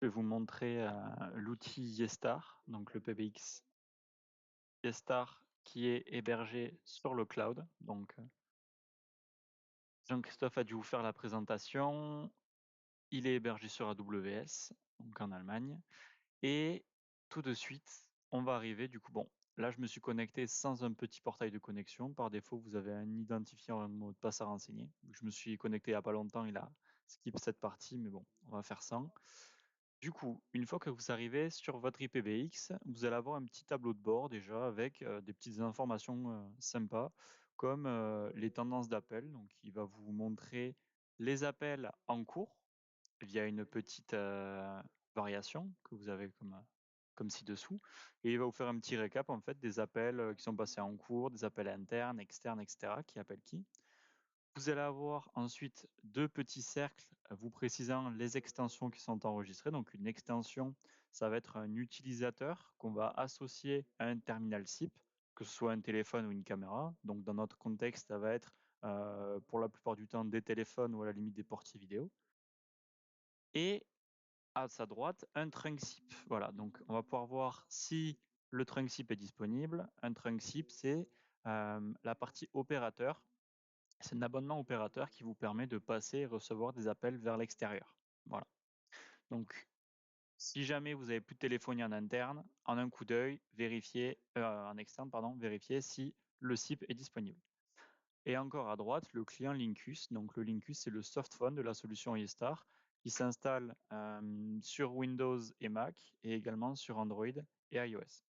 Je vais vous montrer l'outil Yestar, donc le PBX Yestar qui est hébergé sur le cloud. Donc Jean-Christophe a dû vous faire la présentation. Il est hébergé sur AWS, donc en Allemagne. Et tout de suite, on va arriver du coup. Bon, là je me suis connecté sans un petit portail de connexion. Par défaut, vous avez un identifiant, un mot de passe à renseigner. Je me suis connecté il n'y a pas longtemps, il a skip cette partie, mais bon, on va faire sans. Du coup, une fois que vous arrivez sur votre IPBX, vous allez avoir un petit tableau de bord déjà avec des petites informations sympas comme les tendances d'appel. Donc, il va vous montrer les appels en cours via une petite variation que vous avez comme ci-dessous. Et il va vous faire un petit récap en fait des appels qui sont passés en cours, des appels internes, externes, etc. Qui appellent qui. Vous allez avoir ensuite deux petits cercles vous précisant les extensions qui sont enregistrées. Donc une extension, ça va être un utilisateur qu'on va associer à un terminal SIP, que ce soit un téléphone ou une caméra. Donc dans notre contexte, ça va être pour la plupart du temps des téléphones ou à la limite des portiers vidéo. Et à sa droite, un trunk SIP. Voilà, donc on va pouvoir voir si le trunk SIP est disponible. Un trunk SIP, c'est la partie opérateur. C'est un abonnement opérateur qui vous permet de passer et recevoir des appels vers l'extérieur. Voilà. Donc, si jamais vous avez plus de téléphonie en interne, en un coup d'œil, vérifiez, en externe, pardon, vérifiez si le SIP est disponible. Et encore à droite, le client Linkus. Donc, le Linkus, c'est le softphone de la solution Yestar qui s'installe sur Windows et Mac et également sur Android et iOS.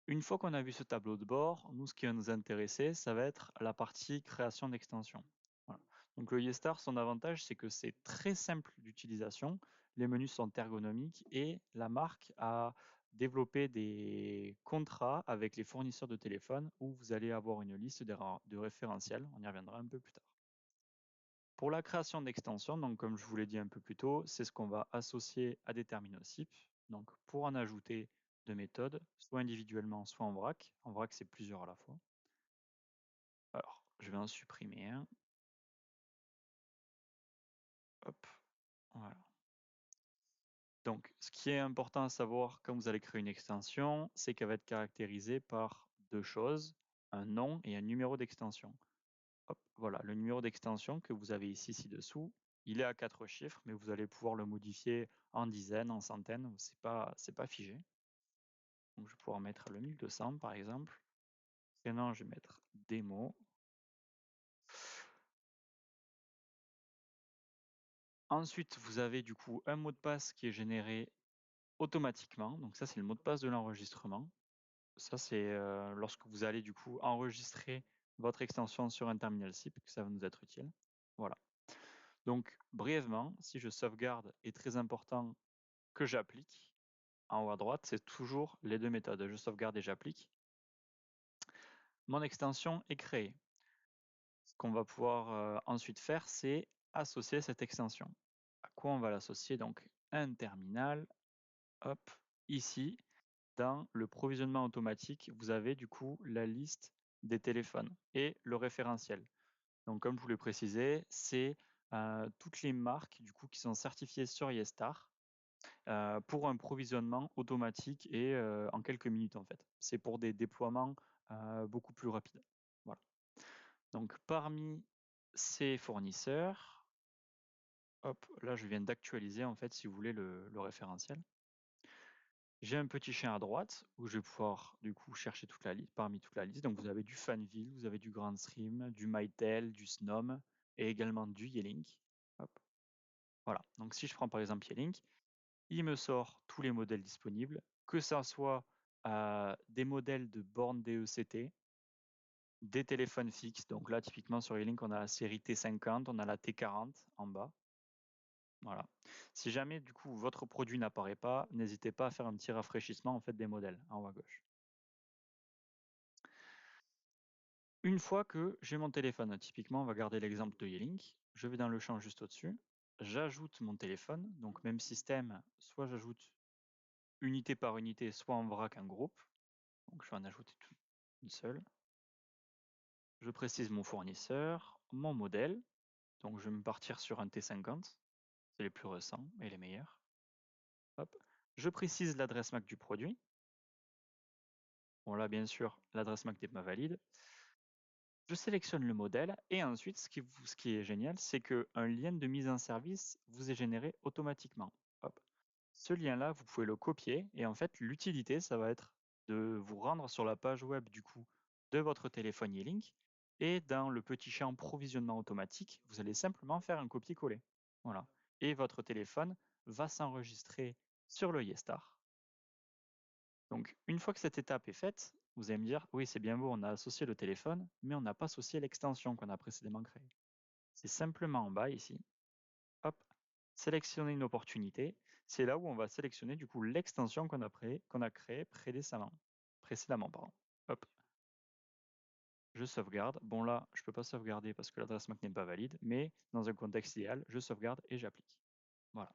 Une fois qu'on a vu ce tableau de bord, nous, ce qui va nous intéresser, ça va être la partie création d'extensions. Voilà. Donc le Yestar, son avantage, c'est que c'est très simple d'utilisation. Les menus sont ergonomiques et la marque a développé des contrats avec les fournisseurs de téléphones où vous allez avoir une liste de référentiels. On y reviendra un peu plus tard. Pour la création d'extensions, donc comme je vous l'ai dit un peu plus tôt, c'est ce qu'on va associer à des terminaux SIP. Donc pour en ajouter deux méthodes, soit individuellement, soit en vrac. En vrac, c'est plusieurs à la fois. Alors, je vais en supprimer un. Hop, voilà. Donc, ce qui est important à savoir quand vous allez créer une extension, c'est qu'elle va être caractérisée par deux choses, un nom et un numéro d'extension. Hop, voilà, le numéro d'extension que vous avez ici ci-dessous, il est à 4 chiffres, mais vous allez pouvoir le modifier en dizaines, en centaines, c'est pas figé. Donc, je vais pouvoir mettre le 1200 par exemple. Prénom, je vais mettre démo. Ensuite, vous avez du coup un mot de passe qui est généré automatiquement. Donc ça, c'est le mot de passe de l'enregistrement. Ça, c'est lorsque vous allez du coup enregistrer votre extension sur un terminal SIP que ça va nous être utile. Voilà. Donc, brièvement, si je sauvegarde, est très important que j'applique, en haut à droite, c'est toujours les deux méthodes. Je sauvegarde et j'applique. Mon extension est créée. Ce qu'on va pouvoir ensuite faire, c'est associer cette extension. À quoi on va l'associer? Donc, un terminal. Hop, ici, dans le provisionnement automatique, vous avez du coup la liste des téléphones et le référentiel. Donc, comme je vous l'ai précisé, c'est toutes les marques du coup qui sont certifiées sur Yestar pour un provisionnement automatique et en quelques minutes en fait. C'est pour des déploiements beaucoup plus rapides. Voilà. Donc, parmi ces fournisseurs, hop, là je viens d'actualiser en fait, si vous voulez, le référentiel. J'ai un petit chien à droite où je vais pouvoir du coup chercher toute la liste, parmi toute la liste. Donc vous avez du Fanville, vous avez du Grandstream, du Mytel, du Snom et également du Yelink. Hop. Voilà. Donc si je prends par exemple Yelink, il me sort tous les modèles disponibles, que ce soit des modèles de bornes DECT, des téléphones fixes. Donc là typiquement sur Yelink on a la série T50, on a la T40 en bas. Voilà. Si jamais du coup votre produit n'apparaît pas, n'hésitez pas à faire un petit rafraîchissement en fait des modèles en haut à gauche. Une fois que j'ai mon téléphone, typiquement on va garder l'exemple de Yelink, je vais dans le champ juste au-dessus, j'ajoute mon téléphone, donc même système, soit j'ajoute unité par unité, soit en vrac un groupe, donc je vais en ajouter une seule. Je précise mon fournisseur, mon modèle, donc je vais me partir sur un T50, c'est les plus récents et les meilleurs. Hop. Je précise l'adresse MAC du produit. Bon là, bien sûr, l'adresse MAC n'est pas valide. Je sélectionne le modèle et ensuite, ce qui est génial, c'est qu'un lien de mise en service vous est généré automatiquement. Hop. Ce lien-là, vous pouvez le copier et en fait, l'utilité, ça va être de vous rendre sur la page web du coup de votre téléphone Yealink et dans le petit champ provisionnement automatique, vous allez simplement faire un copier-coller. Voilà. Et votre téléphone va s'enregistrer sur le YesStar. Donc, une fois que cette étape est faite, vous allez me dire, oui, c'est bien beau, on a associé le téléphone, mais on n'a pas associé l'extension qu'on a précédemment créée. C'est simplement en bas ici, hop, sélectionner une opportunité. C'est là où on va sélectionner du coup l'extension qu'on a créée précédemment. Pardon. Hop, je sauvegarde. Bon là, je ne peux pas sauvegarder parce que l'adresse MAC n'est pas valide, mais dans un contexte idéal, je sauvegarde et j'applique. Voilà.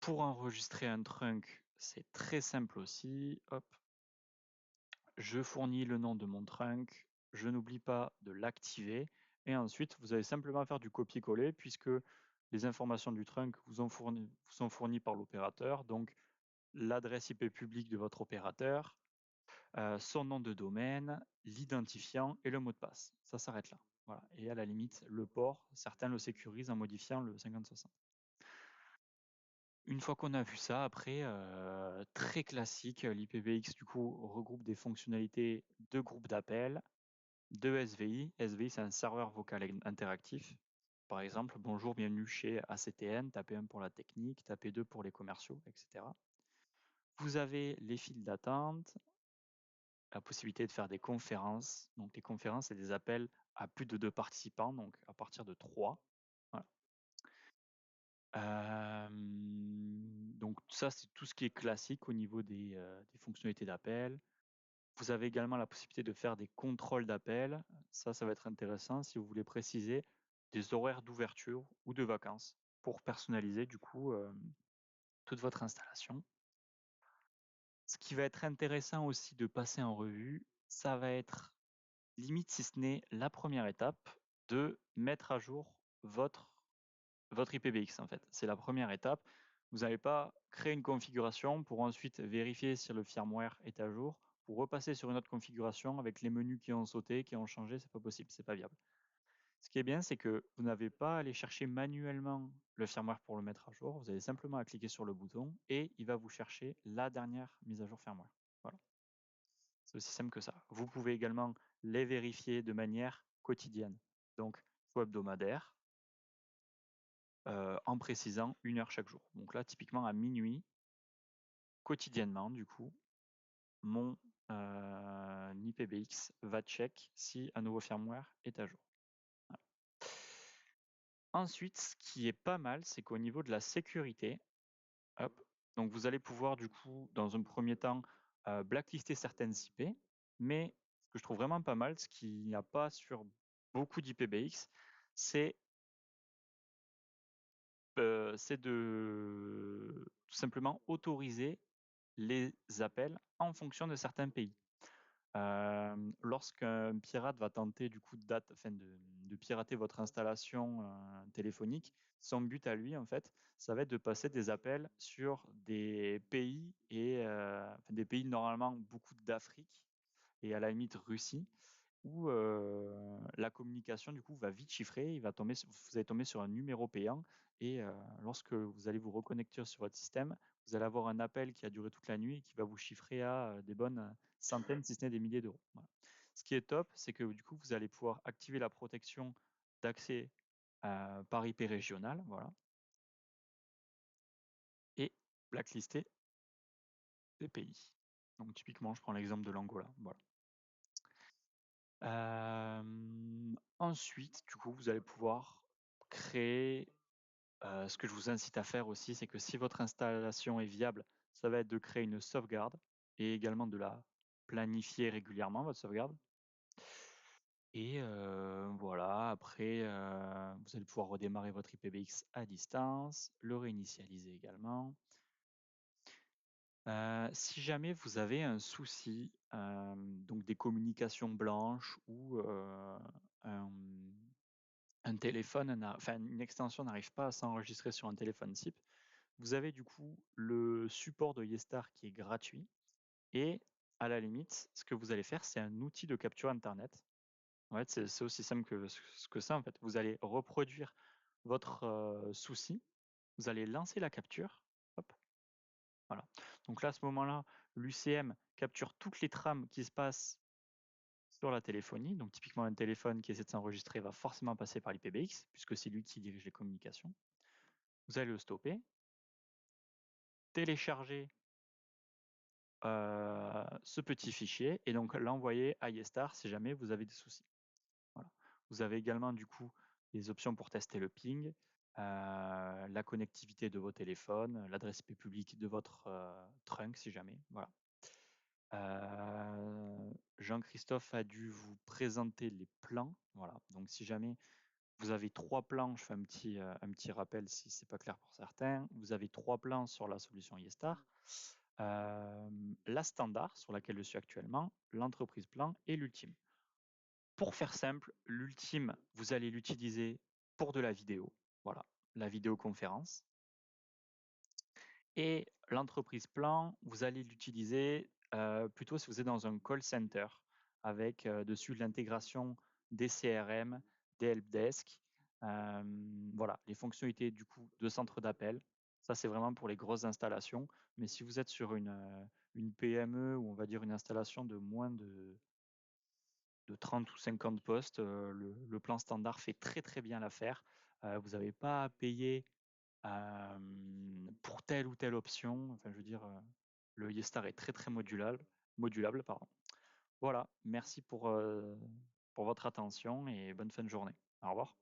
Pour enregistrer un trunk, c'est très simple aussi. Hop, je fournis le nom de mon trunk, je n'oublie pas de l'activer et ensuite vous allez simplement faire du copier-coller puisque les informations du trunk vous sont fournies par l'opérateur, donc l'adresse IP publique de votre opérateur, son nom de domaine, l'identifiant et le mot de passe. Ça s'arrête là. Voilà. Et à la limite, le port, certains le sécurisent en modifiant le 5060. Une fois qu'on a vu ça, après, très classique, l'IPv6 du coup regroupe des fonctionnalités de groupe d'appel, de SVI. SVI, c'est un serveur vocal interactif. Par exemple, bonjour, bienvenue chez ACTN, tapez 1 pour la technique, tapez 2 pour les commerciaux, etc. Vous avez les files d'attente, la possibilité de faire des conférences. Donc les conférences, c'est des appels à plus de 2 participants, donc à partir de 3. Voilà. Donc ça, c'est tout ce qui est classique au niveau des fonctionnalités d'appel. Vous avez également la possibilité de faire des contrôles d'appel. Ça va être intéressant si vous voulez préciser des horaires d'ouverture ou de vacances pour personnaliser du coup toute votre installation. Ce qui va être intéressant aussi de passer en revue, ça va être limite si ce n'est la première étape de mettre à jour votre IPv6 en fait. C'est la première étape. Vous n'allez pas créer une configuration pour ensuite vérifier si le firmware est à jour, pour repasser sur une autre configuration avec les menus qui ont sauté, qui ont changé, c'est pas possible, c'est pas viable. Ce qui est bien, c'est que vous n'avez pas à aller chercher manuellement le firmware pour le mettre à jour. Vous avez simplement à cliquer sur le bouton et il va vous chercher la dernière mise à jour firmware. Voilà. C'est aussi simple que ça. Vous pouvez également les vérifier de manière quotidienne, donc soit hebdomadaire, en précisant 1 heure chaque jour. Donc là, typiquement à minuit, quotidiennement, du coup, mon IPBX va check si un nouveau firmware est à jour. Voilà. Ensuite, ce qui est pas mal, c'est qu'au niveau de la sécurité, hop, donc vous allez pouvoir du coup, dans un premier temps, blacklister certaines IP, mais ce que je trouve vraiment pas mal, ce qu'il n'y a pas sur beaucoup d'IPBX, c'est de tout simplement autoriser les appels en fonction de certains pays. Lorsqu'un pirate va tenter du coup de pirater votre installation téléphonique, son but à lui en fait, ça va être de passer des appels sur des pays des pays normalement beaucoup d'Afrique et à la limite Russie où la communication du coup va vite chiffrer, vous allez tomber sur un numéro payant et lorsque vous allez vous reconnecter sur votre système, vous allez avoir un appel qui a duré toute la nuit et qui va vous chiffrer à des bonnes centaines, si ce n'est des milliers d'euros. Voilà. Ce qui est top, c'est que du coup, vous allez pouvoir activer la protection d'accès par IP régional, voilà, et blacklister les pays. Donc typiquement, je prends l'exemple de l'Angola. Voilà. Ensuite, du coup, vous allez pouvoir créer, ce que je vous incite à faire aussi, c'est que si votre installation est viable, ça va être de créer une sauvegarde et également de la planifier régulièrement, votre sauvegarde. Et voilà, après, vous allez pouvoir redémarrer votre IPBX à distance, le réinitialiser également. Si jamais vous avez un souci, donc des communications blanches ou un téléphone, enfin une extension n'arrive pas à s'enregistrer sur un téléphone SIP, Vous avez du coup le support de Yestar qui est gratuit et à la limite, ce que vous allez faire, c'est un outil de capture Internet. En fait, c'est aussi simple que ce que ça, en fait. Vous allez reproduire votre souci, vous allez lancer la capture, hop, voilà. Donc là, à ce moment-là, l'UCM capture toutes les trames qui se passent sur la téléphonie. Donc typiquement, un téléphone qui essaie de s'enregistrer va forcément passer par l'IPBX, puisque c'est lui qui dirige les communications. Vous allez le stopper, télécharger ce petit fichier et donc l'envoyer à Yestar si jamais vous avez des soucis. Voilà. Vous avez également du coup des options pour tester le ping, la connectivité de vos téléphones, l'adresse IP publique de votre trunk si jamais. Voilà. Jean-Christophe a dû vous présenter les plans. Voilà. Donc si jamais vous avez 3 plans, je fais un petit rappel si c'est pas clair pour certains. Vous avez 3 plans sur la solution Yestar. La standard sur laquelle je suis actuellement, l'entreprise plan et l'ultime. Pour faire simple, l'ultime, vous allez l'utiliser pour de la vidéo, voilà, la vidéoconférence. Et l'entreprise plan, vous allez l'utiliser plutôt si vous êtes dans un call center avec dessus l'intégration des CRM, des helpdesk, voilà, les fonctionnalités du coup de centre d'appel. Ça, c'est vraiment pour les grosses installations. Mais si vous êtes sur une PME ou on va dire une installation de moins de 30 ou 50 postes, le plan standard fait très très bien l'affaire. Vous n'avez pas à payer pour telle ou telle option. Enfin, je veux dire, le Yestar est très très modulable, pardon. Voilà, merci pour votre attention et bonne fin de journée. Au revoir.